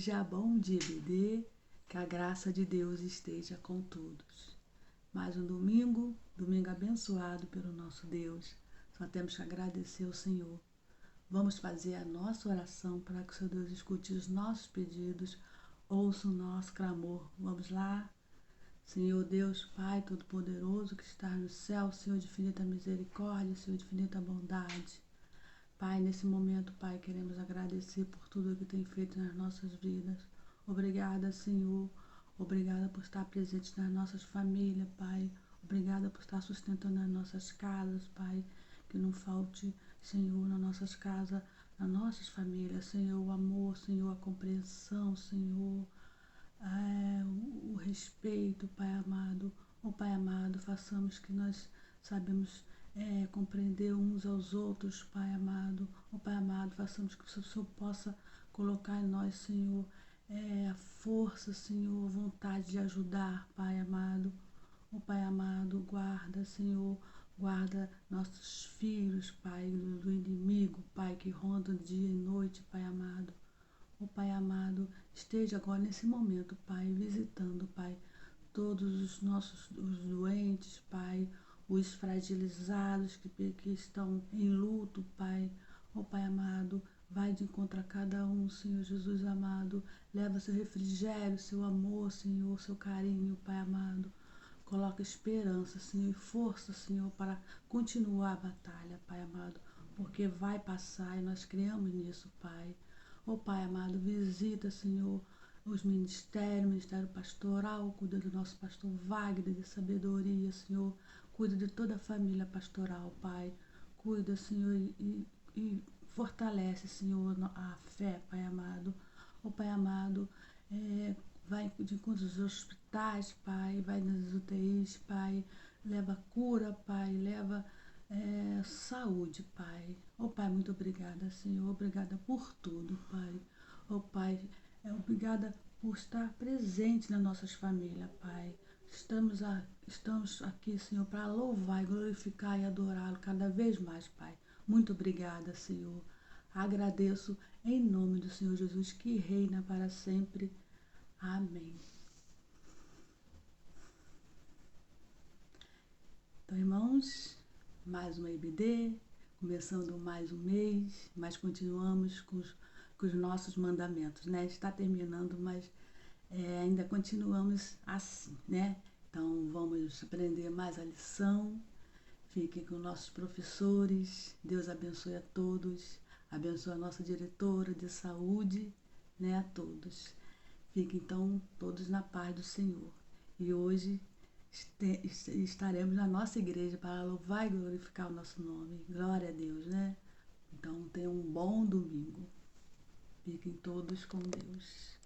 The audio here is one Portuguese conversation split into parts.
dia, bom dia, EBD, que a graça de Deus esteja com todos. Mais um domingo abençoado pelo nosso Deus. Só temos que agradecer ao Senhor. Vamos fazer a nossa oração para que o Senhor Deus escute os nossos pedidos, ouça o nosso clamor. Vamos lá? Senhor Deus, Pai Todo-Poderoso, que está no céu, Senhor de infinita misericórdia, Senhor de infinita bondade. Pai, nesse momento, Pai, queremos agradecer por tudo que tem feito nas nossas vidas. Obrigada, Senhor. Obrigada por estar presente nas nossas famílias, Pai. Obrigada por estar sustentando as nossas casas, Pai. Que não falte, Senhor, nas nossas casas, nas nossas famílias, Senhor, o amor, Senhor, a compreensão, Senhor, o respeito, Pai amado. Pai amado, façamos que nós sabemos compreender uns aos outros, Pai amado. Pai amado, façamos que o Senhor possa colocar em nós, Senhor, a força, Senhor, vontade de ajudar, Pai amado. Pai amado, guarda, Senhor, guarda nossos filhos, Pai, do inimigo, Pai, que ronda dia e noite, Pai amado. Pai amado, esteja agora nesse momento, Pai, visitando, Pai, todos os doentes, Pai, os fragilizados que estão em luto, Pai. Pai amado, vai de encontro a cada um, Senhor Jesus amado. Leva seu refrigério, seu amor, Senhor, seu carinho, Pai amado. Coloca esperança, Senhor, e força, Senhor, para continuar a batalha, Pai amado, porque vai passar e nós cremos nisso, Pai. Pai amado, visita, Senhor, os ministérios, Ministério Pastoral, cuida do nosso pastor Wagner, de sabedoria, Senhor, cuida de toda a família pastoral, Pai, cuida, Senhor, e fortalece, Senhor, a fé, Pai amado. Pai amado, vai de encontro aos hospitais, Pai, vai nas UTIs, Pai, leva cura, Pai, leva saúde, Pai. Pai, muito obrigada, Senhor, obrigada por tudo, Pai. Pai, obrigada por estar presente nas nossas famílias, Pai. Estamos aqui, Senhor, para louvar, glorificar e adorá-lo cada vez mais, Pai. Muito obrigada, Senhor. Agradeço em nome do Senhor Jesus, que reina para sempre. Amém. Então, irmãos, mais uma EBD, começando mais um mês, mas continuamos com os nossos mandamentos, né? Está terminando, mas ainda continuamos assim, né? Então, vamos aprender mais a lição. Fiquem com nossos professores. Deus abençoe a todos. Abençoe a nossa diretora de saúde, né? A todos. Fiquem, então, todos na paz do Senhor. E hoje estaremos na nossa igreja para louvar e glorificar o nosso nome. Glória a Deus, né? Então, tenham um bom domingo. Fiquem todos com Deus.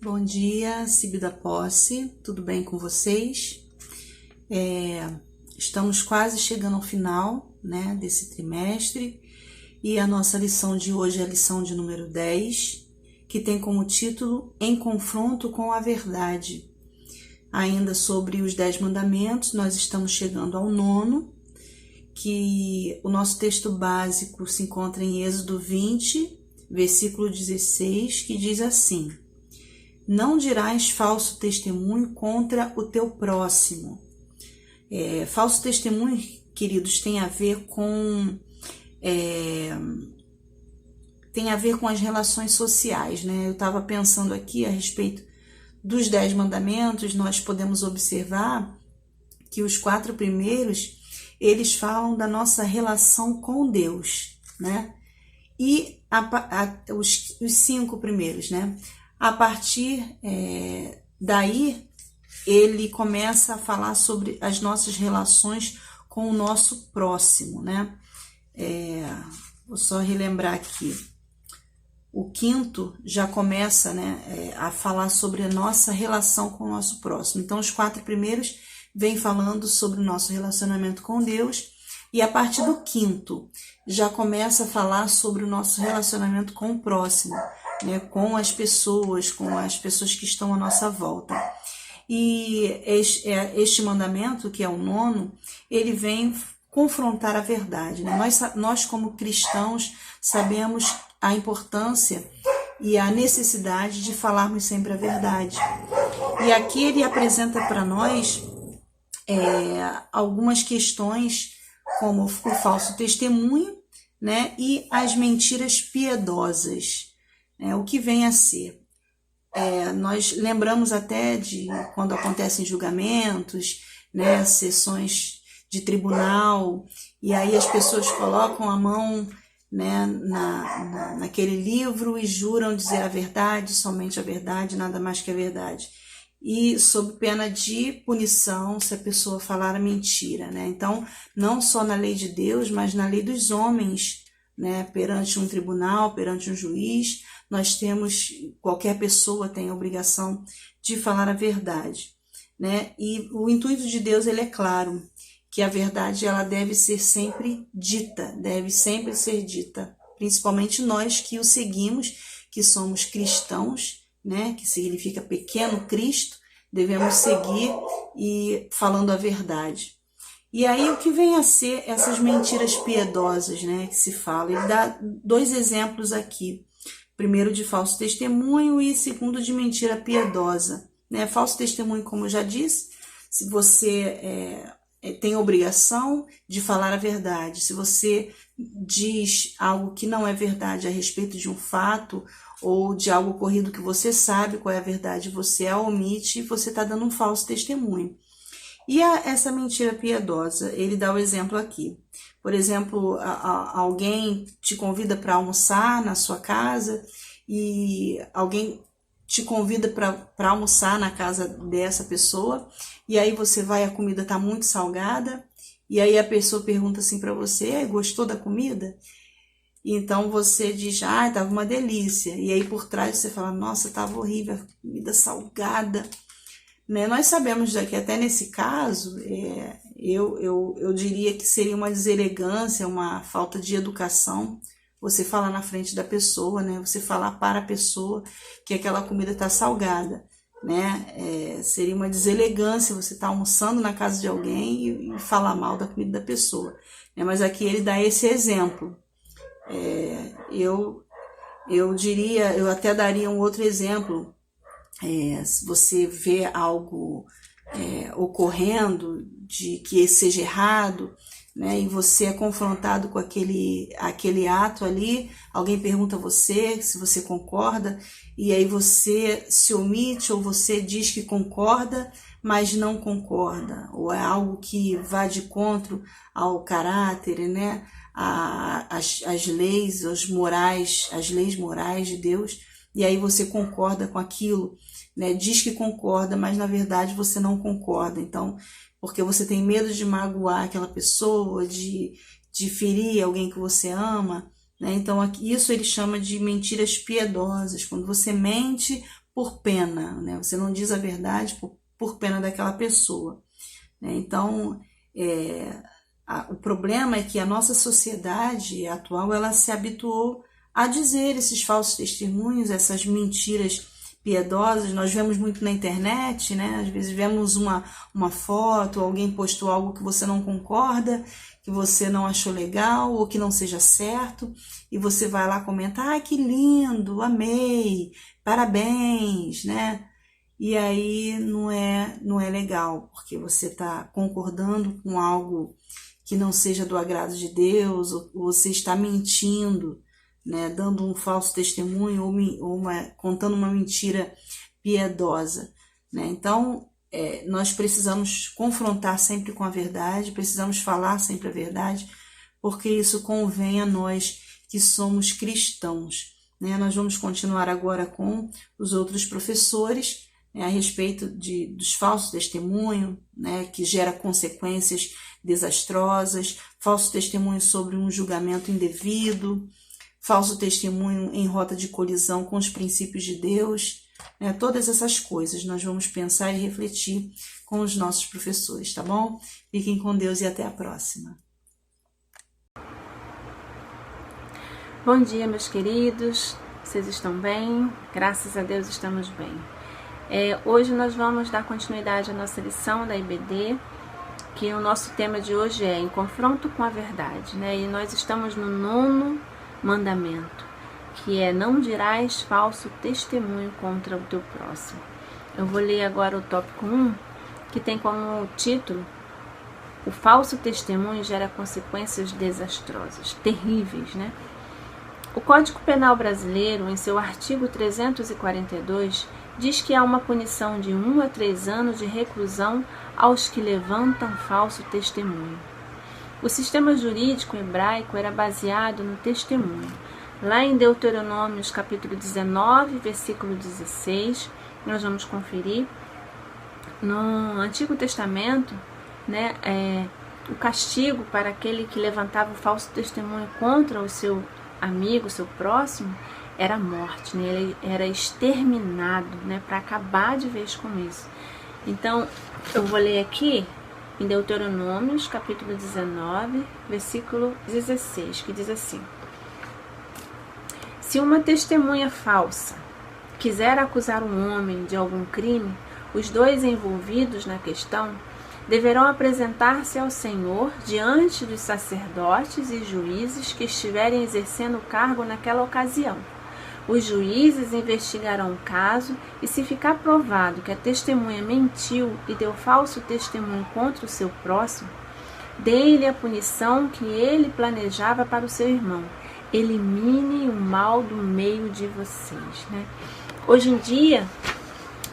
Bom dia, Cibi da Posse, tudo bem com vocês? Estamos quase chegando ao final, né, desse trimestre, e a nossa lição de hoje é a lição de número 10, que tem como título Em Confronto com a Verdade. Ainda sobre os 10 mandamentos, nós estamos chegando ao 9º, que o nosso texto básico se encontra em Êxodo 20, versículo 16, que diz assim: Não dirás falso testemunho contra o teu próximo. Falso testemunho, queridos, tem a ver com as relações sociais, né? Eu estava pensando aqui a respeito dos 10 mandamentos. Nós podemos observar que os 4 primeiros, eles falam da nossa relação com Deus, né? E os 5 primeiros, né? A partir daí, ele começa a falar sobre as nossas relações com o nosso próximo, né? Vou só relembrar aqui. O 5º já começa, né, a falar sobre a nossa relação com o nosso próximo. Então, os 4 primeiros vêm falando sobre o nosso relacionamento com Deus, e a partir do 5º já começa a falar sobre o nosso relacionamento com o próximo, né, com as pessoas que estão à nossa volta. E este mandamento, que é o 9º, ele vem confrontar a verdade, né? Nós como cristãos sabemos a importância e a necessidade de falarmos sempre a verdade. E aqui ele apresenta para nós algumas questões, como o falso testemunho, né, e as mentiras piedosas. O que vem a ser? Nós lembramos até de quando acontecem julgamentos, né, sessões de tribunal, e aí as pessoas colocam a mão, né, naquele livro e juram dizer a verdade, somente a verdade, nada mais que a verdade. E sob pena de punição se a pessoa falar a mentira, né? Então, não só na lei de Deus, mas na lei dos homens, né? Perante um tribunal, perante um juiz, nós temos, qualquer pessoa tem a obrigação de falar a verdade, né? E o intuito de Deus, ele é claro, que a verdade ela deve ser sempre dita, deve sempre ser dita, principalmente nós que o seguimos, que somos cristãos, né, que significa pequeno Cristo, devemos seguir e falando a verdade. E aí o que vem a ser essas mentiras piedosas, né, que se fala? Ele dá 2 exemplos aqui, primeiro de falso testemunho e segundo de mentira piedosa, né? Falso testemunho, como eu já disse, se você tem obrigação de falar a verdade, se você diz algo que não é verdade a respeito de um fato ou de algo ocorrido que você sabe qual é a verdade, você a omite e você está dando um falso testemunho. E essa mentira piedosa, ele dá o exemplo aqui. Por exemplo, alguém te convida para almoçar na sua casa e alguém te convida para almoçar na casa dessa pessoa e aí você vai, a comida está muito salgada e aí a pessoa pergunta assim para você, gostou da comida? Então você diz, estava uma delícia. E aí por trás você fala, nossa, estava horrível, comida salgada. Né? Nós sabemos que até nesse caso, eu diria que seria uma deselegância, uma falta de educação, você falar na frente da pessoa, né? Você falar para a pessoa que aquela comida está salgada. Né? Seria uma deselegância você estar almoçando na casa de alguém e falar mal da comida da pessoa. Né? Mas aqui ele dá esse exemplo. Eu diria, eu até daria um outro exemplo. Se você vê algo ocorrendo de que seja errado, né, e você é confrontado com aquele ato ali, alguém pergunta a você se você concorda, e aí você se omite ou você diz que concorda, mas não concorda, ou é algo que vá de contra ao caráter, né, as leis, as leis morais de Deus, e aí você concorda com aquilo, né, diz que concorda, mas na verdade você não concorda, então, porque você tem medo de magoar aquela pessoa, de ferir alguém que você ama, né? Então isso ele chama de mentiras piedosas, quando você mente por pena, né? Você não diz a verdade por pena daquela pessoa, né? Então, o problema é que a nossa sociedade atual, ela se habituou a dizer esses falsos testemunhos, essas mentiras piedosas. Nós vemos muito na internet, né? Às vezes vemos uma foto, alguém postou algo que você não concorda, que você não achou legal ou que não seja certo, e você vai lá comentar, que lindo, amei, parabéns, né? E aí não é legal, porque você está concordando com algo que não seja do agrado de Deus, ou você está mentindo, né, dando um falso testemunho ou contando uma mentira piedosa, né? Então, nós precisamos confrontar sempre com a verdade, precisamos falar sempre a verdade, porque isso convém a nós que somos cristãos, né? Nós vamos continuar agora com os outros professores, né, a respeito dos falsos testemunhos, né, que gera consequências desastrosas, falso testemunho sobre um julgamento indevido, falso testemunho em rota de colisão com os princípios de Deus, né? Todas essas coisas nós vamos pensar e refletir com os nossos professores, tá bom? Fiquem com Deus e até a próxima. Bom dia, meus queridos, vocês estão bem? Graças a Deus estamos bem. Hoje nós vamos dar continuidade à nossa lição da IBD, que o nosso tema de hoje é em confronto com a verdade, né? E nós estamos no 9º mandamento. que é: não dirás falso testemunho contra o teu próximo. Eu vou ler agora o tópico 1, que tem como título: o falso testemunho gera consequências desastrosas, terríveis, né? O Código Penal brasileiro, em seu artigo 342, diz que há uma punição de 1 a 3 anos de reclusão aos que levantam falso testemunho. O sistema jurídico hebraico era baseado no testemunho. Lá em Deuteronômio, capítulo 19, versículo 16, nós vamos conferir. No Antigo Testamento, né, o castigo para aquele que levantava o falso testemunho contra o seu amigo, o seu próximo, era a morte, né? Ele era exterminado, né, para acabar de vez com isso. Então, eu vou ler aqui em Deuteronômio, capítulo 19, versículo 16, que diz assim: se uma testemunha falsa quiser acusar um homem de algum crime, os dois envolvidos na questão deverão apresentar-se ao Senhor diante dos sacerdotes e juízes que estiverem exercendo o cargo naquela ocasião. Os juízes investigarão o caso e, se ficar provado que a testemunha mentiu e deu falso testemunho contra o seu próximo, dê-lhe a punição que ele planejava para o seu irmão. Elimine o mal do meio de vocês, né? Hoje em dia,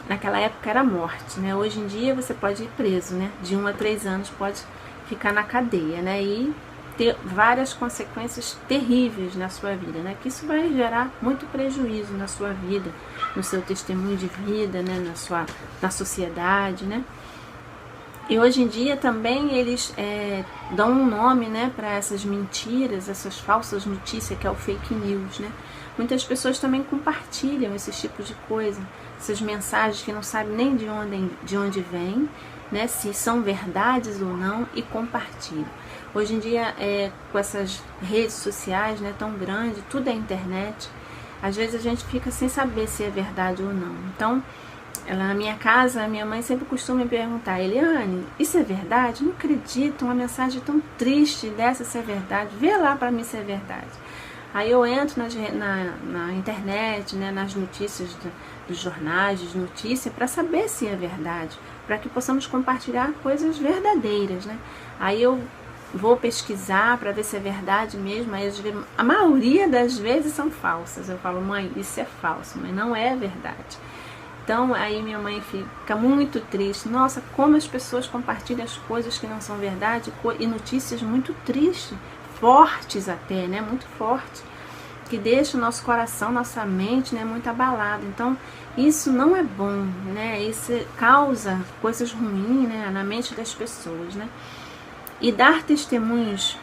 naquela época era morte, né? Hoje em dia você pode ir preso, né? De 1 a 3 anos pode ficar na cadeia, né? E ter várias consequências terríveis na sua vida, né? Que isso vai gerar muito prejuízo na sua vida, no seu testemunho de vida, né? Na sociedade, né? E hoje em dia também eles dão um nome, né, para essas mentiras, essas falsas notícias, que é o fake news, né? Muitas pessoas também compartilham esses tipos de coisa, essas mensagens que não sabem nem de onde vêm, né, se são verdades ou não, e compartilham. Hoje em dia, com essas redes sociais, né, tão grandes, tudo é internet, às vezes a gente fica sem saber se é verdade ou não. Então, na minha casa, a minha mãe sempre costuma me perguntar: Eliane, isso é verdade? Não acredito, uma mensagem tão triste dessa ser verdade, vê lá para mim se é verdade. Aí eu entro na internet, né, nas notícias dos jornais, de notícias, para saber se é verdade, para que possamos compartilhar coisas verdadeiras, né? Aí eu vou pesquisar para ver se é verdade mesmo, aí a maioria das vezes são falsas. Eu falo: mãe, isso é falso, mas não é verdade. Então, aí minha mãe fica muito triste. Nossa, como as pessoas compartilham as coisas que não são verdade e notícias muito tristes, fortes até, né? Muito fortes, que deixam o nosso coração, nossa mente, né, muito abalada. Então, isso não é bom, né? Isso causa coisas ruins, né, na mente das pessoas, né? E dar testemunhos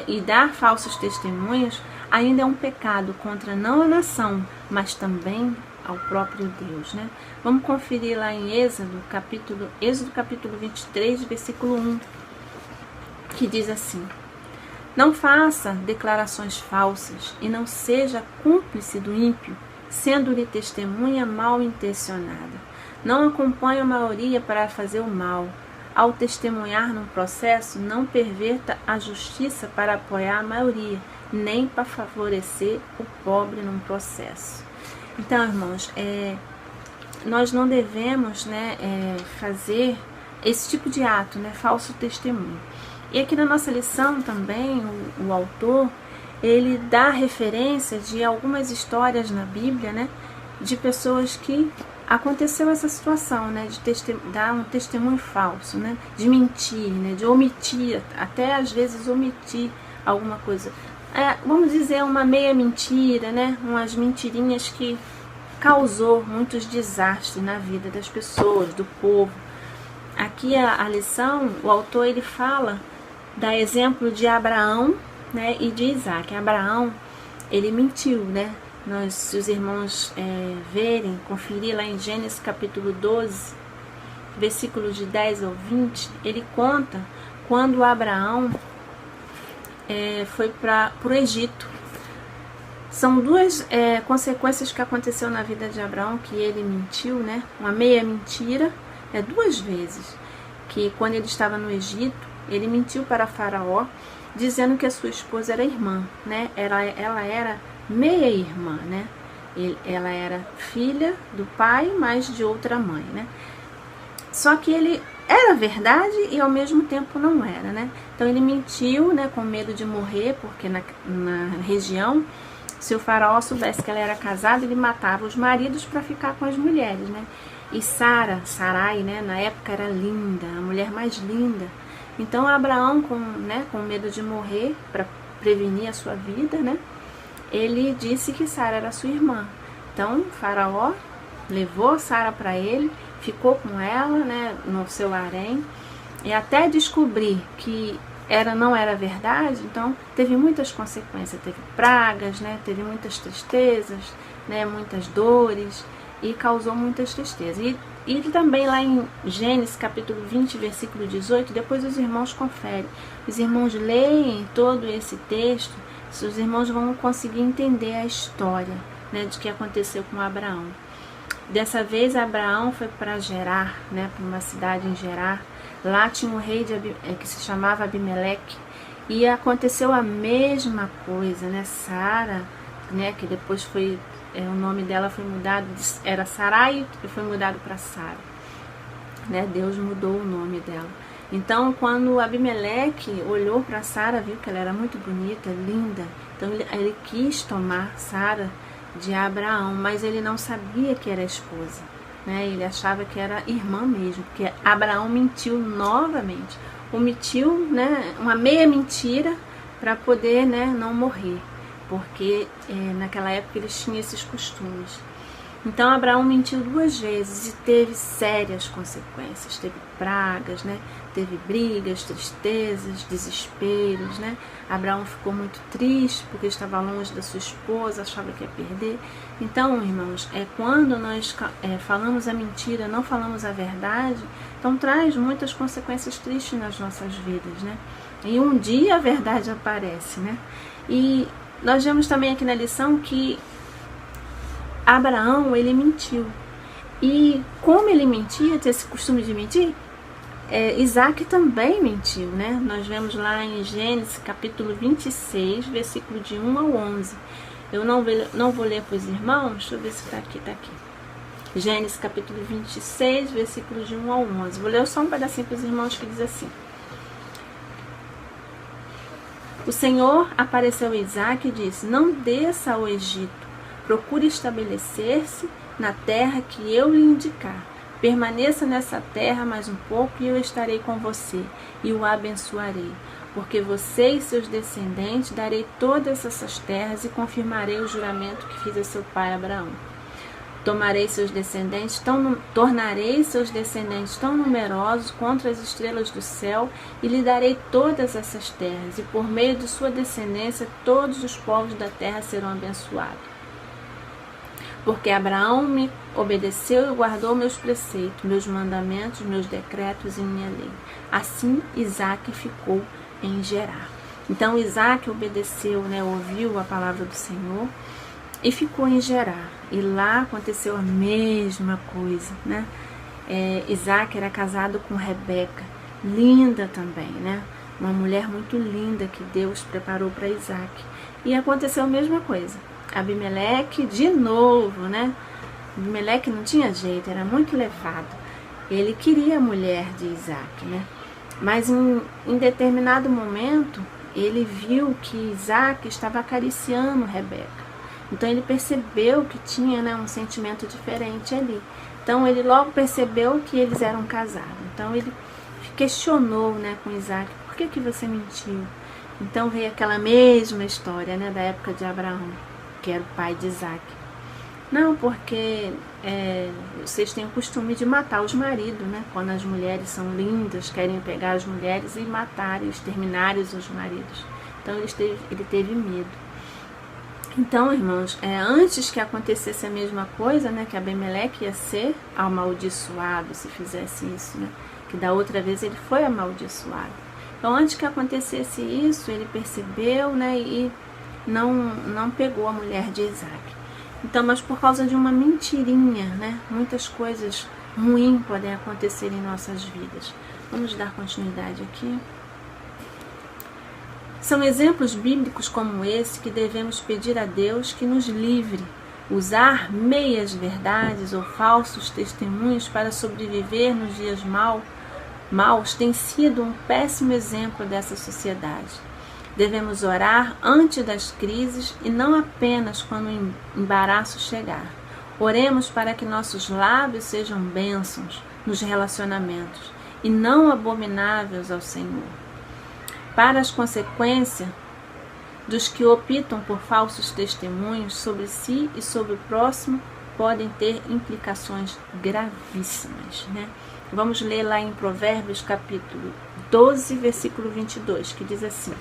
e dar falsos testemunhos ainda é um pecado contra não a nação, mas também ao próprio Deus, né? Vamos conferir lá em Êxodo capítulo 23, versículo 1, que diz assim: não faça declarações falsas e não seja cúmplice do ímpio, sendo-lhe testemunha mal intencionada. Não acompanhe a maioria para fazer o mal. Ao testemunhar num processo, não perverta a justiça para apoiar a maioria, nem para favorecer o pobre num processo. Então, irmãos, nós não devemos, né, fazer esse tipo de ato, né, falso testemunho. E aqui na nossa lição também, o autor, ele dá referência de algumas histórias na Bíblia, né, de pessoas que aconteceu essa situação, né, de dar um testemunho falso, né, de mentir, né, de omitir, até às vezes omitir alguma coisa. Vamos dizer, uma meia mentira, né, umas mentirinhas que causou muitos desastres na vida das pessoas, do povo. Aqui a lição, o autor ele fala, dá exemplo de Abraão, né, e de Isaac. Abraão, ele mentiu, né? Se os irmãos verem, conferir lá em Gênesis capítulo 12, versículos de 10 ao 20, ele conta quando Abraão foi para o Egito. São duas consequências que aconteceu na vida de Abraão, que ele mentiu, né? Uma meia mentira, 2 vezes, que quando ele estava no Egito, ele mentiu para Faraó, dizendo que a sua esposa era irmã, né? Ela era meia-irmã, né? Ela era filha do pai, mas de outra mãe, né? Só que ele era verdade e ao mesmo tempo não era, né? Então ele mentiu, né, com medo de morrer, porque na região, se o faraó soubesse que ela era casada, ele matava os maridos para ficar com as mulheres, né? E Sarai, né, na época era linda, a mulher mais linda. Então Abraão, com medo de morrer, para prevenir a sua vida, né, ele disse que Sara era sua irmã. Então o faraó levou Sara para ele, ficou com ela, né, no seu harém, e até descobrir que não era verdade. Então teve muitas consequências, teve pragas, né, teve muitas tristezas, né, muitas dores, e causou muitas tristezas. E também lá em Gênesis capítulo 20, versículo 18, depois os irmãos conferem, os irmãos leem todo esse texto, os irmãos vão conseguir entender a história, né, de que aconteceu com Abraão. Dessa vez Abraão foi para Gerar, né, para uma cidade em Gerar. Lá tinha um rei que se chamava Abimeleque, e aconteceu a mesma coisa, né? Sara, né, que depois foi, o nome dela foi mudado, era Sarai e foi mudado para Sara, né? Deus mudou o nome dela. Então, quando Abimeleque olhou para Sara, viu que ela era muito bonita, linda, então ele quis tomar Sara de Abraão, mas ele não sabia que era esposa, né? Ele achava que era irmã mesmo, porque Abraão mentiu novamente, omitiu, né, uma meia mentira para poder, né, não morrer, porque naquela época eles tinham esses costumes. Então Abraão mentiu 2 vezes e teve sérias consequências, teve pragas, né? Teve brigas, tristezas, desesperos, né? Abraão ficou muito triste porque estava longe da sua esposa, achava que ia perder. Então, irmãos, quando nós falamos a mentira, não falamos a verdade, então traz muitas consequências tristes nas nossas vidas, né? E um dia a verdade aparece, né? E nós vemos também aqui na lição que Abraão, ele mentiu. E como ele mentia, tinha esse costume de mentir, Isaac também mentiu, né? Nós vemos lá em Gênesis capítulo 26, versículo de 1 ao 11. Eu não vou ler para os irmãos, deixa eu ver se está aqui, Gênesis capítulo 26, versículo de 1 ao 11. Vou ler só um pedacinho para os irmãos que diz assim. O Senhor apareceu a Isaac e disse: não desça ao Egito, procure estabelecer-se na terra que eu lhe indicar. Permaneça nessa terra mais um pouco e eu estarei com você e o abençoarei. Porque você e seus descendentes darei todas essas terras e confirmarei o juramento que fiz a seu pai Abraão. Tornarei seus descendentes tão numerosos quanto as estrelas do céu e lhe darei todas essas terras. E por meio de sua descendência todos os povos da terra serão abençoados. Porque Abraão me obedeceu e guardou meus preceitos, meus mandamentos, meus decretos e minha lei. Assim Isaac ficou em Gerar. Então Isaac obedeceu, né, ouviu a palavra do Senhor e ficou em Gerar. E lá aconteceu a mesma coisa, né? Isaac era casado com Rebeca, linda também, né? Uma mulher muito linda que Deus preparou para Isaac. E aconteceu a mesma coisa. Abimeleque de novo, né? Abimeleque não tinha jeito, era muito levado. Ele queria a mulher de Isaac, né? Mas em determinado momento, ele viu que Isaac estava acariciando Rebeca. Então ele percebeu que tinha, né, um sentimento diferente ali. Então ele logo percebeu que eles eram casados. Então ele questionou, né, com Isaac: por que você mentiu? Então veio aquela mesma história, né, da época de Abraão, que era o pai de Isaac. Não, porque vocês têm o costume de matar os maridos, né? Quando as mulheres são lindas, querem pegar as mulheres e matarem, exterminarem os maridos. Então ele teve medo. Então, irmãos, antes que acontecesse a mesma coisa, né, que Abimeleque ia ser amaldiçoado se fizesse isso, né? Que da outra vez ele foi amaldiçoado. Então, antes que acontecesse isso, ele percebeu, né, e não pegou a mulher de Isaac. Então, mas por causa de uma mentirinha, né, muitas coisas ruins podem acontecer em nossas vidas. Vamos dar continuidade aqui. São exemplos bíblicos como esse que devemos pedir a Deus que nos livre. Usar meias verdades ou falsos testemunhos para sobreviver nos dias maus tem sido um péssimo exemplo dessa sociedade. Devemos orar antes das crises e não apenas quando o embaraço chegar. Oremos para que nossos lábios sejam bênçãos nos relacionamentos e não abomináveis ao Senhor. Para as consequências dos que optam por falsos testemunhos sobre si e sobre o próximo podem ter implicações gravíssimas, né? Vamos ler lá em Provérbios capítulo 12, versículo 22, que diz assim.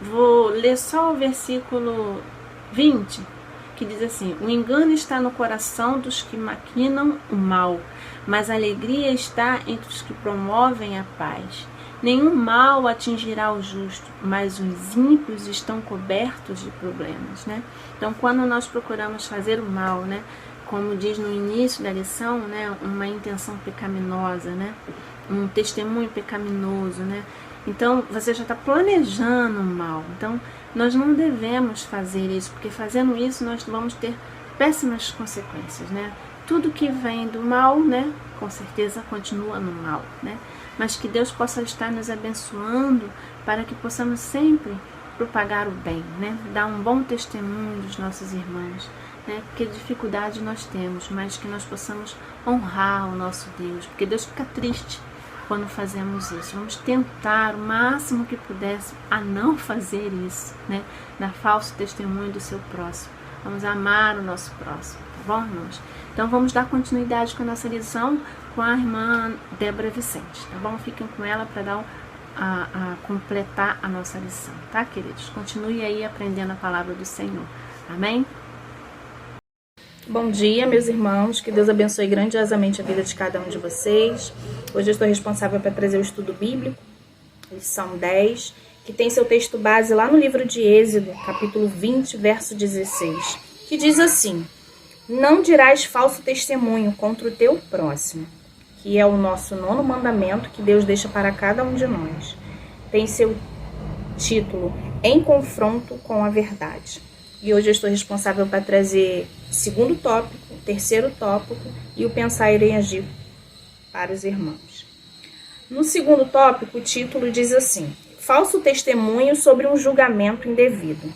Vou ler só o versículo 20, que diz assim: o engano está no coração dos que maquinam o mal, mas a alegria está entre os que promovem a paz. Nenhum mal atingirá o justo, mas os ímpios estão cobertos de problemas, né? Então, quando nós procuramos fazer o mal, né, como diz no início da lição, né, uma intenção pecaminosa, né, um testemunho pecaminoso, né? Então, você já está planejando o mal. Então, nós não devemos fazer isso, porque fazendo isso nós vamos ter péssimas consequências, né? Tudo que vem do mal, né, com certeza continua no mal, né? Mas que Deus possa estar nos abençoando para que possamos sempre propagar o bem, né? Dar um bom testemunho dos nossos irmãos, né? Porque dificuldade nós temos, mas que nós possamos honrar o nosso Deus, porque Deus fica triste quando fazemos isso. Vamos tentar o máximo que pudesse a não fazer isso, né? Dar falso testemunho do seu próximo. Vamos amar o nosso próximo, tá bom, irmãos? Então vamos dar continuidade com a nossa lição com a irmã Débora Vicente, tá bom? Fiquem com ela para dar a completar a nossa lição, tá, queridos? Continue aí aprendendo a palavra do Senhor. Amém? Bom dia, meus irmãos, que Deus abençoe grandiosamente a vida de cada um de vocês. Hoje eu estou responsável para trazer o estudo bíblico, lição 10, que tem seu texto base lá no livro de Êxodo, capítulo 20, verso 16, que diz assim: não dirás falso testemunho contra o teu próximo, que é o nosso 9º mandamento que Deus deixa para cada um de nós. Tem seu título Em Confronto com a Verdade. E hoje eu estou responsável para trazer o 2º tópico, o 3º tópico e o Pensar e Agir para os irmãos. No 2º tópico, o título diz assim: falso testemunho sobre um julgamento indevido.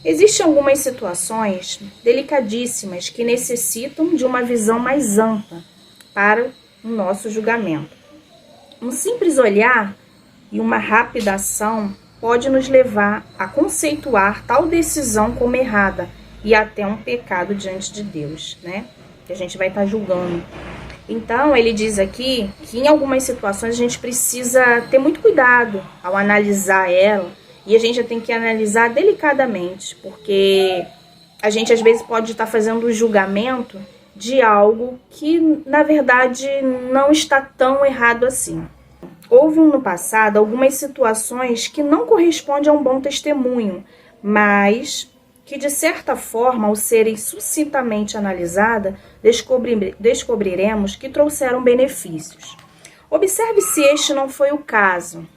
Existem algumas situações delicadíssimas que necessitam de uma visão mais ampla para o nosso julgamento. Um simples olhar e uma rápida ação pode nos levar a conceituar tal decisão como errada e até um pecado diante de Deus, né? Que a gente vai estar julgando. Então, ele diz aqui que em algumas situações a gente precisa ter muito cuidado ao analisar ela, e a gente tem que analisar delicadamente, porque a gente às vezes pode estar fazendo o julgamento de algo que, na verdade, não está tão errado assim. Houve no passado algumas situações que não correspondem a um bom testemunho, mas que, de certa forma, ao serem sucintamente analisadas, descobriremos que trouxeram benefícios. Observe se este não foi o caso.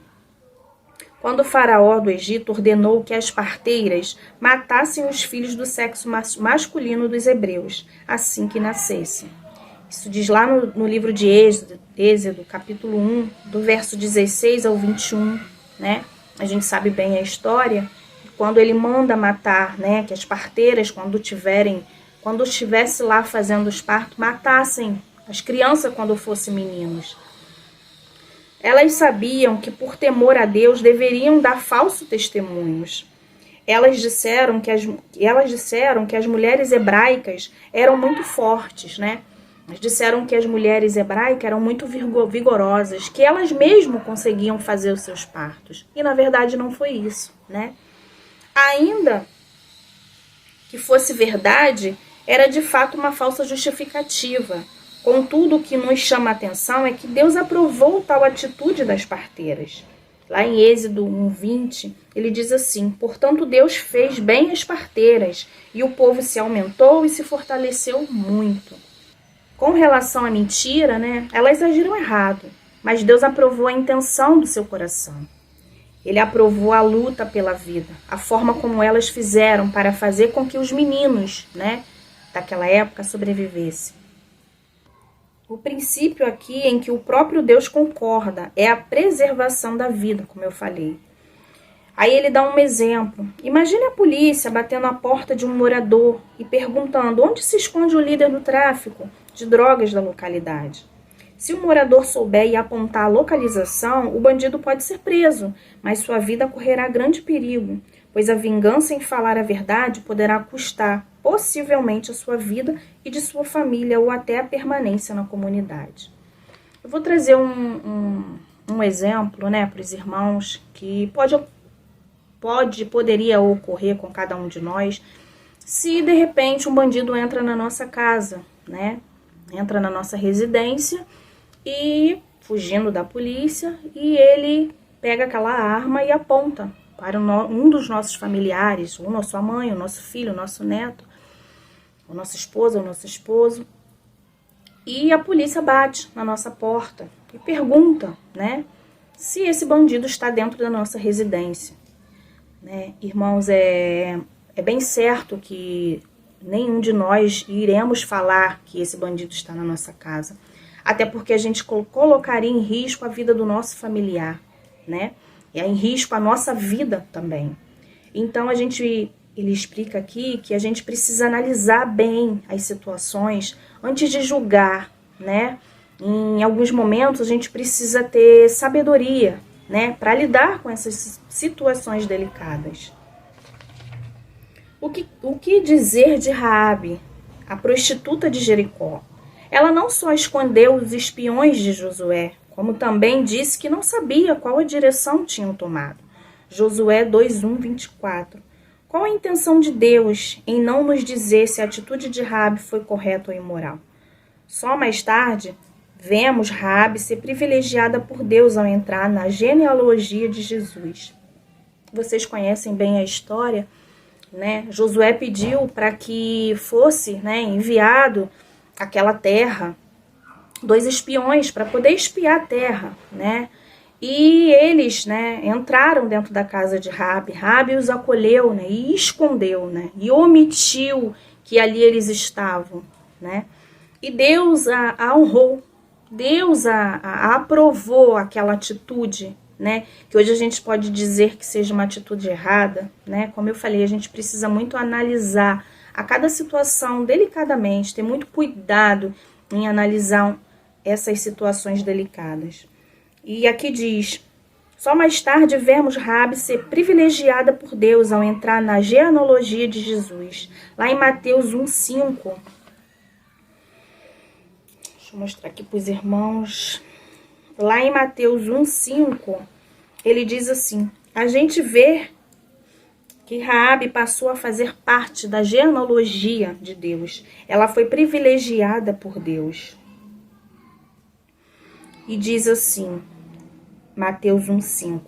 Quando o faraó do Egito ordenou que as parteiras matassem os filhos do sexo masculino dos hebreus, assim que nascessem. Isso diz lá no livro de Êxodo, capítulo 1, do verso 16 ao 21, né? A gente sabe bem a história, quando ele manda matar, né? Que as parteiras, quando estivesse lá fazendo os partos, matassem as crianças quando fossem meninos. Elas sabiam que, por temor a Deus, deveriam dar falsos testemunhos. Elas disseram que as mulheres hebraicas eram muito fortes, né? Elas disseram que as mulheres hebraicas eram muito vigorosas, que elas mesmas conseguiam fazer os seus partos. E, na verdade, não foi isso, né? Ainda que fosse verdade, era de fato uma falsa justificativa. Contudo, o que nos chama a atenção é que Deus aprovou tal atitude das parteiras. Lá em Êxodo 1:20, ele diz assim: portanto, Deus fez bem as parteiras, e o povo se aumentou e se fortaleceu muito. Com relação à mentira, né, elas agiram errado, mas Deus aprovou a intenção do seu coração. Ele aprovou a luta pela vida, a forma como elas fizeram para fazer com que os meninos, né, daquela época sobrevivessem. O princípio aqui em que o próprio Deus concorda é a preservação da vida, como eu falei. Aí ele dá um exemplo. Imagine a polícia batendo a porta de um morador e perguntando onde se esconde o líder do tráfico de drogas da localidade. Se o morador souber e apontar a localização, o bandido pode ser preso, mas sua vida correrá grande perigo, pois a vingança em falar a verdade poderá custar possivelmente a sua vida e de sua família ou até a permanência na comunidade. Eu vou trazer um exemplo, né, para os irmãos que poderia ocorrer com cada um de nós se de repente um bandido entra na nossa casa, né, entra na nossa residência e fugindo da polícia, e ele pega aquela arma e aponta para um dos nossos familiares, ou nossa mãe, o nosso filho, o nosso neto, a nossa esposa, o nosso esposo, e a polícia bate na nossa porta e pergunta, né, se esse bandido está dentro da nossa residência. Né? Irmãos, é bem certo que nenhum de nós iremos falar que esse bandido está na nossa casa, até porque a gente colocaria em risco a vida do nosso familiar, né? E em risco a nossa vida também. Então ele explica aqui que a gente precisa analisar bem as situações antes de julgar, né? Em alguns momentos a gente precisa ter sabedoria, né, para lidar com essas situações delicadas. O que dizer de Raabe, a prostituta de Jericó? Ela não só escondeu os espiões de Josué, como também disse que não sabia qual a direção tinham tomado. Josué 2:1-24. Qual a intenção de Deus em não nos dizer se a atitude de Raabe foi correta ou imoral? Só mais tarde, vemos Raabe ser privilegiada por Deus ao entrar na genealogia de Jesus. Vocês conhecem bem a história, né? Josué pediu para que fosse, né, enviado àquela terra 2 espiões para poder espiar a terra, né? E eles, né, entraram dentro da casa de Raabe. Raabe os acolheu, né, e escondeu, né, e omitiu que ali eles estavam, né? E Deus a honrou. Deus a aprovou aquela atitude, né? Que hoje a gente pode dizer que seja uma atitude errada, né? Como eu falei, a gente precisa muito analisar a cada situação delicadamente, ter muito cuidado em analisar essas situações delicadas. E aqui diz: só mais tarde vemos Raabe ser privilegiada por Deus ao entrar na genealogia de Jesus. Lá em Mateus 1:5. Deixa eu mostrar aqui para os irmãos. Lá em Mateus 1:5, ele diz assim: a gente vê que Raabe passou a fazer parte da genealogia de Deus. Ela foi privilegiada por Deus. E diz assim, Mateus 1:5,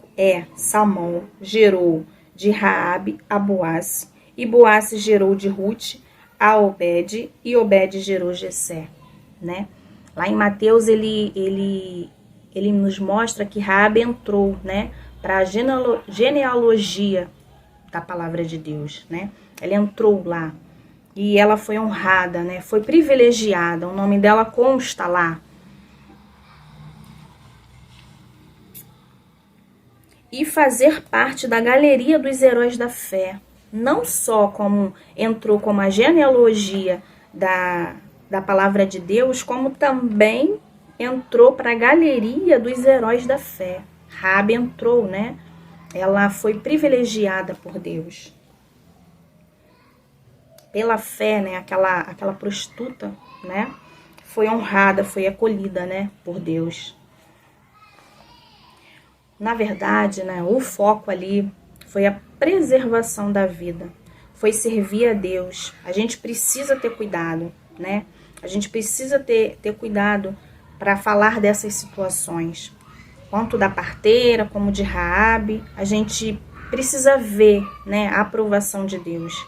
Salmão gerou de Raabe a Boaz, e Boaz gerou de Ruth a Obed, e Obed gerou Jessé, né? Lá em Mateus ele nos mostra que Raabe entrou, né, para a genealogia da palavra de Deus, né? Ela entrou lá e ela foi honrada, né? Foi privilegiada, o nome dela consta lá. E fazer parte da galeria dos heróis da fé, não só como entrou como a genealogia da palavra de Deus, como também entrou para a galeria dos heróis da fé. Raabe entrou, né? Ela foi privilegiada por Deus. Pela fé, né? Aquela prostituta, né? Foi honrada, foi acolhida, né? Por Deus. Na verdade, né? O foco ali foi a preservação da vida. Foi servir a Deus. A gente precisa ter cuidado, né? A gente precisa ter cuidado para falar dessas situações. Tanto da parteira como de Raabe, a gente precisa ver, né, a aprovação de Deus.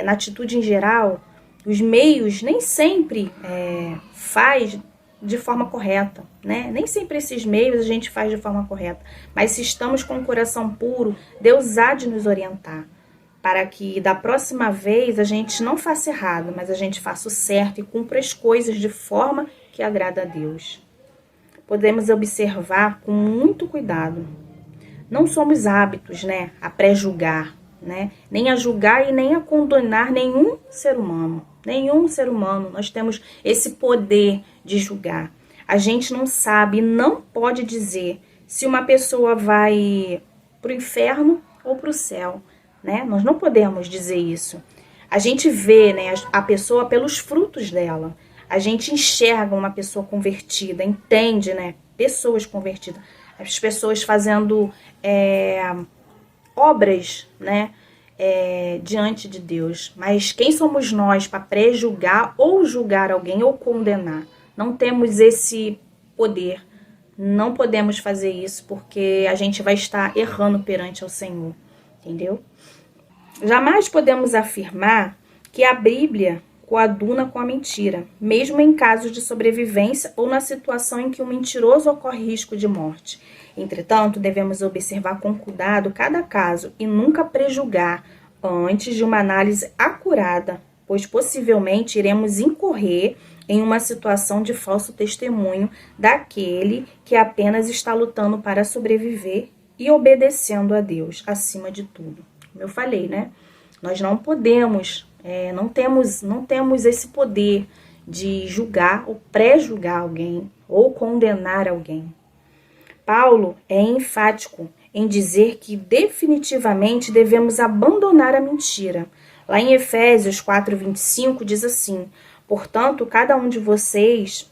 Na atitude em geral, os meios nem sempre faz de forma correta, né? Nem sempre esses meios a gente faz de forma correta, mas se estamos com o coração puro, Deus há de nos orientar, para que da próxima vez a gente não faça errado, mas a gente faça o certo e cumpra as coisas de forma que agrada a Deus. Podemos observar com muito cuidado. Não somos hábitos, né, a pré-julgar, né, nem a julgar e nem a condenar nenhum ser humano. Nenhum ser humano. Nós temos esse poder de julgar. A gente não sabe, não pode dizer se uma pessoa vai para o inferno ou para o céu, né? Nós não podemos dizer isso. A gente vê, né, a pessoa pelos frutos dela. A gente enxerga uma pessoa convertida, entende, né? Pessoas convertidas. As pessoas fazendo obras, né? Diante de Deus. Mas quem somos nós para pré-julgar ou julgar alguém ou condenar? Não temos esse poder. Não podemos fazer isso porque a gente vai estar errando perante ao Senhor. Entendeu? Jamais podemos afirmar que a Bíblia coaduna com a mentira, mesmo em casos de sobrevivência ou na situação em que um mentiroso ocorre risco de morte. Entretanto, devemos observar com cuidado cada caso e nunca prejulgar antes de uma análise acurada, pois possivelmente iremos incorrer em uma situação de falso testemunho daquele que apenas está lutando para sobreviver e obedecendo a Deus acima de tudo. Como eu falei, né? Nós não podemos, não temos esse poder de julgar ou pré-julgar alguém ou condenar alguém. Paulo é enfático em dizer que definitivamente devemos abandonar a mentira. Lá em Efésios 4:25 diz assim: portanto, cada um de vocês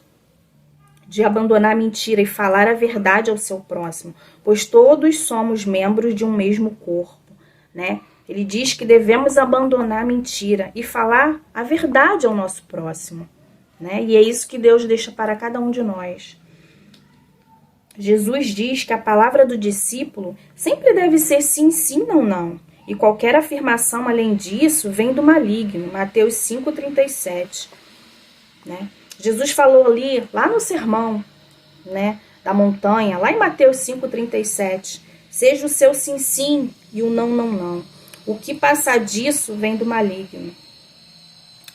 de abandonar a mentira e falar a verdade ao seu próximo, pois todos somos membros de um mesmo corpo, né? Ele diz que devemos abandonar a mentira e falar a verdade ao nosso próximo, né? E é isso que Deus deixa para cada um de nós. Jesus diz que a palavra do discípulo sempre deve ser sim, sim, não, não. E qualquer afirmação além disso vem do maligno. Mateus 5:37. Né? Jesus falou ali, lá no sermão, né, da montanha, lá em Mateus 5:37. Seja o seu sim, sim e o não, não, não. O que passar disso vem do maligno.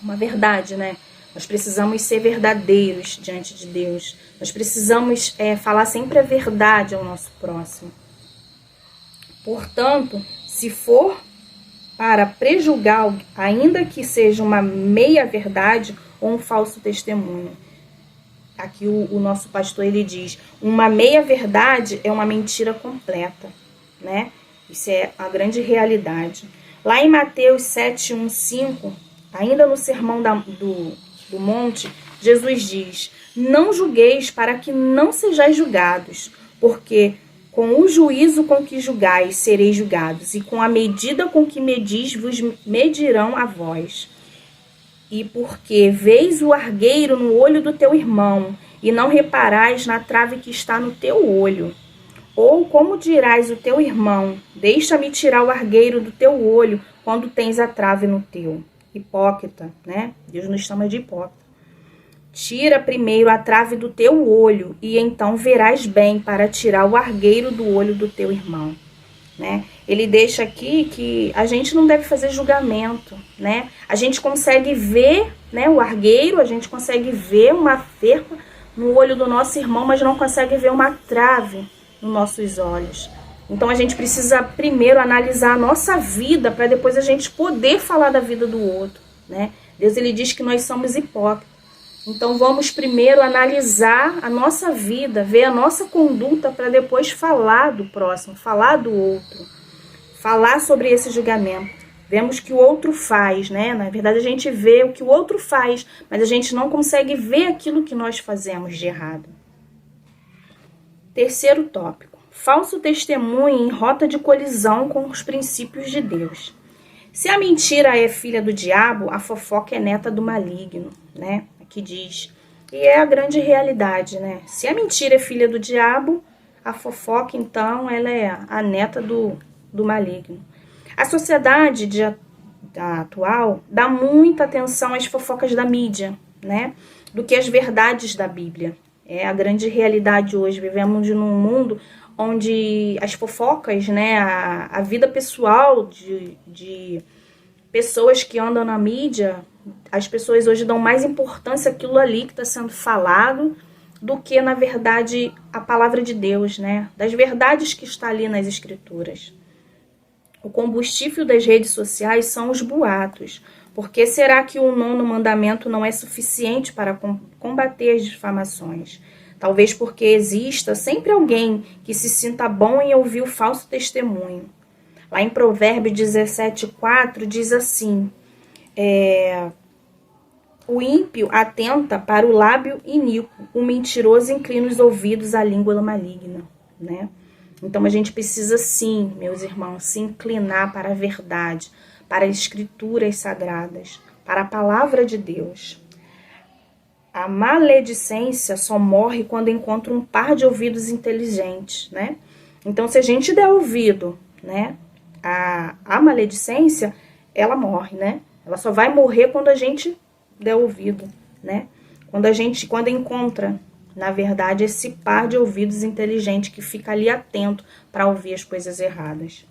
Uma verdade, né? Nós precisamos ser verdadeiros diante de Deus. Nós precisamos falar sempre a verdade ao nosso próximo. Portanto, se for para prejulgar, ainda que seja uma meia-verdade ou um falso testemunho. Aqui o nosso pastor ele diz, uma meia-verdade é uma mentira completa, né? Isso é a grande realidade. Lá em Mateus 7:1-5, ainda no sermão do monte, Jesus diz: não julgueis para que não sejais julgados, porque com o juízo com que julgais sereis julgados, e com a medida com que medis vos medirão a vós. E porque veis o argueiro no olho do teu irmão, e não reparais na trave que está no teu olho? Ou como dirás o teu irmão, deixa-me tirar o argueiro do teu olho, quando tens a trave no teu? Hipócrita, né? Deus nos chama de hipócrita. Tira primeiro a trave do teu olho, e então verás bem para tirar o argueiro do olho do teu irmão. Né? Ele deixa aqui que a gente não deve fazer julgamento, né? A gente consegue ver, né, o argueiro, a gente consegue ver uma verpa no olho do nosso irmão, mas não consegue ver uma trave nos nossos olhos. Então a gente precisa primeiro analisar a nossa vida para depois a gente poder falar da vida do outro, né? Deus ele diz que nós somos hipócritas. Então vamos primeiro analisar a nossa vida, ver a nossa conduta para depois falar do próximo, falar do outro, falar sobre esse julgamento. Vemos que o outro faz, né? Na verdade a gente vê o que o outro faz, mas a gente não consegue ver aquilo que nós fazemos de errado. Terceiro tópico: falso testemunho em rota de colisão com os princípios de Deus. Se a mentira é filha do diabo, a fofoca é neta do maligno, né? Que diz, e é a grande realidade, né? Se a mentira é filha do diabo, a fofoca, então, ela é a neta do maligno. A sociedade atual dá muita atenção às fofocas da mídia, né? Do que às verdades da Bíblia. É a grande realidade hoje. Vivemos num mundo onde as fofocas, né, a vida pessoal de pessoas que andam na mídia, as pessoas hoje dão mais importância àquilo ali que está sendo falado do que, na verdade, a palavra de Deus, né? Das verdades que está ali nas Escrituras. O combustível das redes sociais são os boatos. Por que será que o 9º mandamento não é suficiente para combater as difamações? Talvez porque exista sempre alguém que se sinta bom em ouvir o falso testemunho. Lá em Provérbios 17:4 diz assim: o ímpio atenta para o lábio iníquo, o mentiroso inclina os ouvidos à língua maligna, né? Então a gente precisa sim, meus irmãos, se inclinar para a verdade, para as escrituras sagradas, para a palavra de Deus. A maledicência só morre quando encontra um par de ouvidos inteligentes, né? Então se a gente der ouvido, né, a maledicência, ela morre, né? Ela só vai morrer quando a gente der ouvido, né? Quando encontra, na verdade, esse par de ouvidos inteligentes que fica ali atento para ouvir as coisas erradas.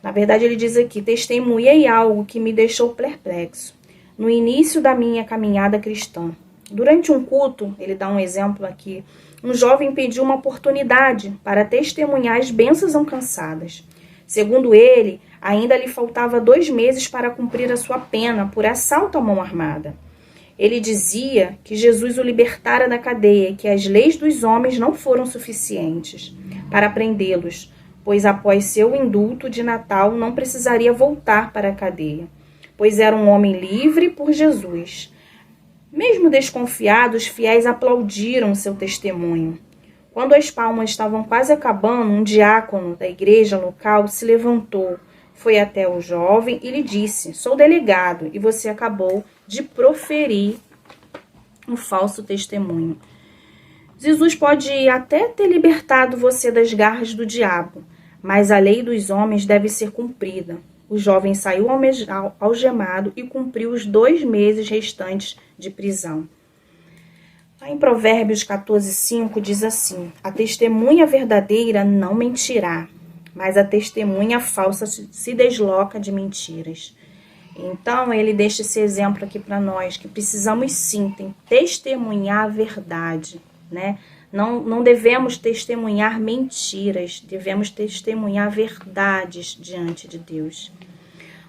Na verdade, ele diz aqui: testemunhei algo que me deixou perplexo no início da minha caminhada cristã. Durante um culto, ele dá um exemplo aqui, um jovem pediu uma oportunidade para testemunhar as bênçãos alcançadas. Segundo ele, ainda lhe faltava 2 meses para cumprir a sua pena por assalto à mão armada. Ele dizia que Jesus o libertara da cadeia e que as leis dos homens não foram suficientes para prendê-los, pois após seu indulto de Natal não precisaria voltar para a cadeia, pois era um homem livre por Jesus. Mesmo desconfiados, os fiéis aplaudiram seu testemunho. Quando as palmas estavam quase acabando, um diácono da igreja local se levantou, foi até o jovem e lhe disse: sou delegado e você acabou de proferir um falso testemunho. Jesus pode até ter libertado você das garras do diabo, mas a lei dos homens deve ser cumprida. O jovem saiu algemado e cumpriu os 2 meses restantes de prisão. Lá em Provérbios 14:5 diz assim: a testemunha verdadeira não mentirá, mas a testemunha falsa se desloca de mentiras. Então, ele deixa esse exemplo aqui para nós, que precisamos sim testemunhar a verdade, né? Não devemos testemunhar mentiras, devemos testemunhar verdades diante de Deus.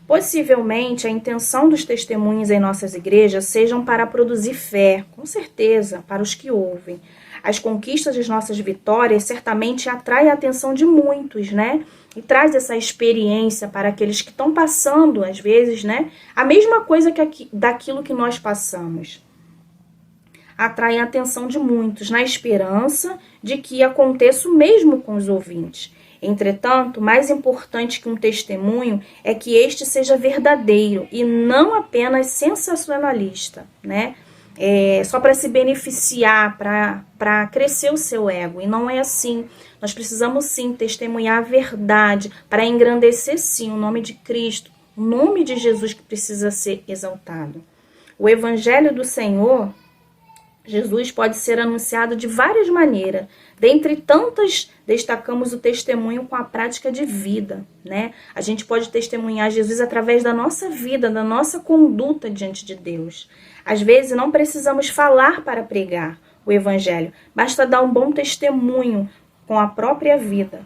Possivelmente, a intenção dos testemunhos em nossas igrejas sejam para produzir fé, com certeza, para os que ouvem. As conquistas das nossas vitórias certamente atraem a atenção de muitos, né? E traz essa experiência para aqueles que estão passando, às vezes, né? A mesma coisa daquilo que nós passamos. Atrai a atenção de muitos, na esperança de que aconteça o mesmo com os ouvintes. Entretanto, mais importante que um testemunho é que este seja verdadeiro e não apenas sensacionalista, né? Só para se beneficiar, para crescer o seu ego. E não é assim. Nós precisamos sim testemunhar a verdade para engrandecer sim o nome de Cristo, o nome de Jesus que precisa ser exaltado. O Evangelho do Senhor, Jesus, pode ser anunciado de várias maneiras. Dentre tantas, destacamos o testemunho com a prática de vida, né? A gente pode testemunhar Jesus através da nossa vida, da nossa conduta diante de Deus. Às vezes não precisamos falar para pregar o Evangelho, basta dar um bom testemunho com a própria vida.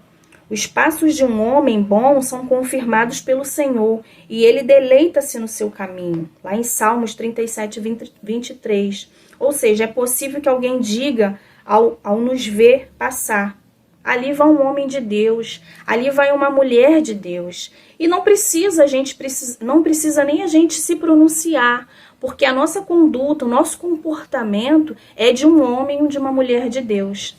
Os passos de um homem bom são confirmados pelo Senhor e ele deleita-se no seu caminho. Lá em Salmos 37:23. Ou seja, é possível que alguém diga ao nos ver passar: ali vai um homem de Deus, ali vai uma mulher de Deus. E não precisa nem a gente se pronunciar, porque a nossa conduta, o nosso comportamento é de um homem ou de uma mulher de Deus.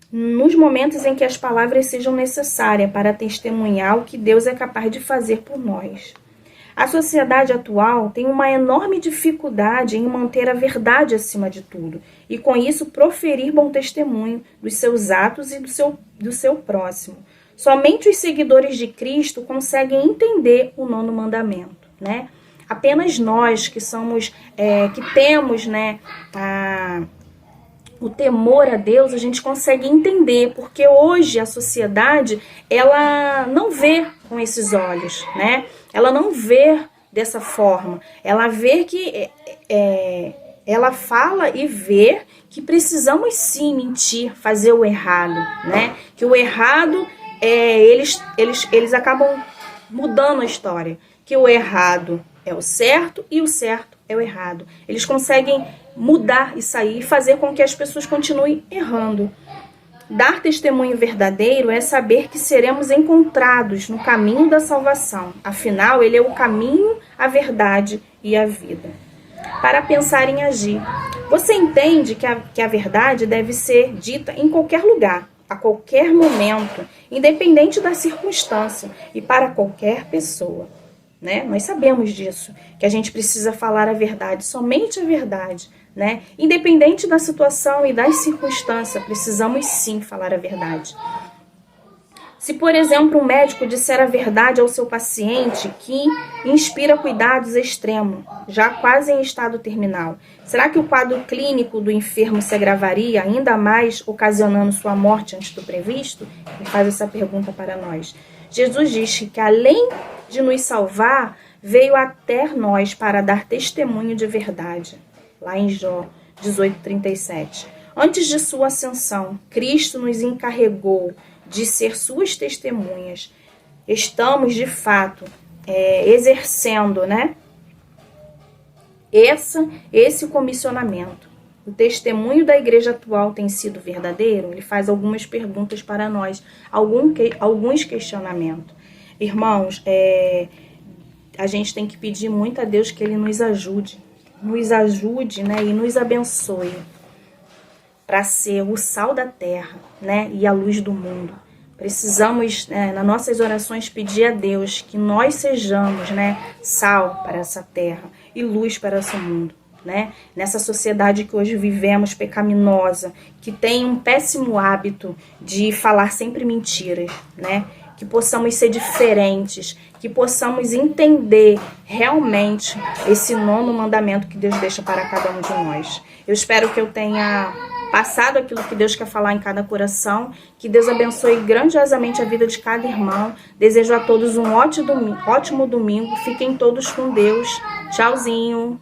Nos momentos em que as palavras sejam necessárias para testemunhar o que Deus é capaz de fazer por nós. A sociedade atual tem uma enorme dificuldade em manter a verdade acima de tudo e, com isso, proferir bom testemunho dos seus atos e do seu próximo. Somente os seguidores de Cristo conseguem entender o 9º mandamento, né? Apenas nós que somos, que temos, né, o temor a Deus, a gente consegue entender, porque hoje a sociedade, ela não vê com esses olhos, né? Ela não vê dessa forma. Ela vê que ela fala e vê que precisamos sim mentir, fazer o errado, né? Que o errado, eles acabam mudando a história. Que o errado é o certo e o certo é o errado. Eles conseguem mudar isso aí e fazer com que as pessoas continuem errando. Dar testemunho verdadeiro é saber que seremos encontrados no caminho da salvação. Afinal, ele é o caminho, a verdade e a vida. Para pensar em agir. Você entende que a verdade deve ser dita em qualquer lugar, a qualquer momento, independente da circunstância e para qualquer pessoa. Né? Nós sabemos disso, que a gente precisa falar a verdade, somente a verdade. Né? Independente da situação e das circunstâncias, precisamos sim falar a verdade. Se, por exemplo, um médico disser a verdade ao seu paciente que inspira cuidados extremos, já quase em estado terminal, será que o quadro clínico do enfermo se agravaria ainda mais, ocasionando sua morte antes do previsto? Ele faz essa pergunta para nós. Jesus diz que, além de nos salvar, veio até nós para dar testemunho de verdade. Lá em Jó 18:37. Antes de sua ascensão, Cristo nos encarregou de ser suas testemunhas. Estamos, de fato, exercendo, né, esse comissionamento. O testemunho da igreja atual tem sido verdadeiro? Ele faz algumas perguntas para nós, alguns questionamentos. Irmãos, a gente tem que pedir muito a Deus que Ele nos ajude, né, e nos abençoe para ser o sal da terra, né, e a luz do mundo. Precisamos, nas nossas orações, pedir a Deus que nós sejamos, né, sal para essa terra e luz para esse mundo. Né? Nessa sociedade que hoje vivemos, pecaminosa, que tem um péssimo hábito de falar sempre mentiras, né? Que possamos ser diferentes, que possamos entender realmente esse 9º mandamento que Deus deixa para cada um de nós. Eu espero que eu tenha passado aquilo que Deus quer falar em cada coração, que Deus abençoe grandiosamente a vida de cada irmão. Desejo a todos um ótimo domingo, fiquem todos com Deus. Tchauzinho!